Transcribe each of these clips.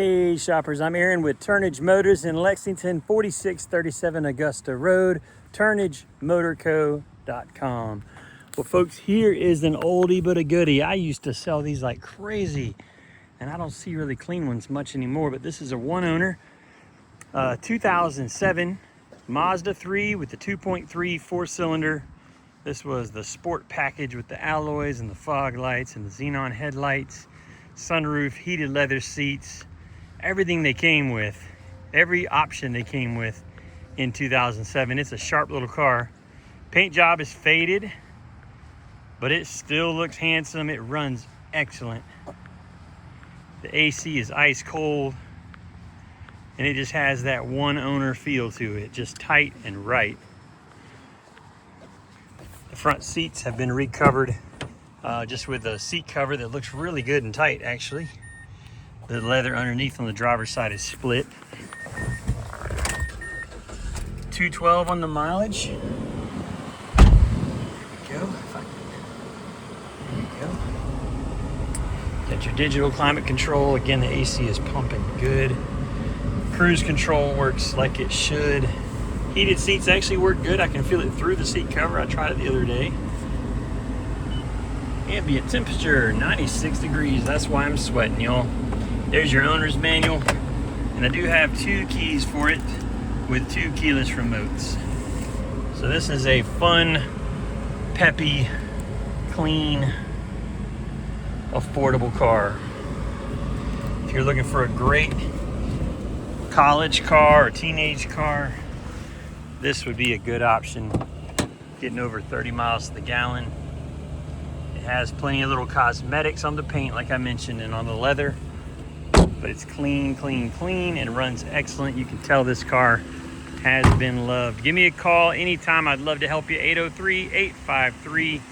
Hey shoppers, I'm Aaron with Turnage Motors in Lexington, 4637 Augusta Road, turnagemotorco.com. Well folks, here is an oldie but a goodie. I used to sell these like crazy and I don't see really clean ones much anymore, but this is a one owner 2007 Mazda 3 with the 2.3 4-cylinder. This was the sport package with the alloys and the fog lights and the xenon headlights, sunroof, heated leather seats, everything they came with, every option they came with in 2007. It's a sharp little car. Paint job is faded, but it still looks handsome. It runs excellent. The AC is ice cold, and it just has that one owner feel to it, just tight and right. The front seats have been recovered just with a seat cover that looks really good and tight actually. The leather underneath on the driver's side is split. 212 on the mileage. There we go. There you go. Got your digital climate control. Again, the AC is pumping good. Cruise control works like it should. Heated seats actually work good. I can feel it through the seat cover. I tried it the other day. Ambient temperature, 96 degrees. That's why I'm sweating, y'all. There's your owner's manual, and I do have 2 keys for it with 2 keyless remotes. So this is a fun, peppy, clean, affordable car. If you're looking for a great college car or teenage car, this would be a good option. Getting over 30 miles to the gallon. It has plenty of little cosmetics on the paint, like I mentioned, and on the leather. But it's clean, clean, clean, and runs excellent. You can tell this car has been loved. Give me a call anytime. I'd love to help you. 803-853-4300,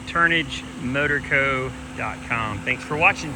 turnagemotorco.com. Thanks for watching.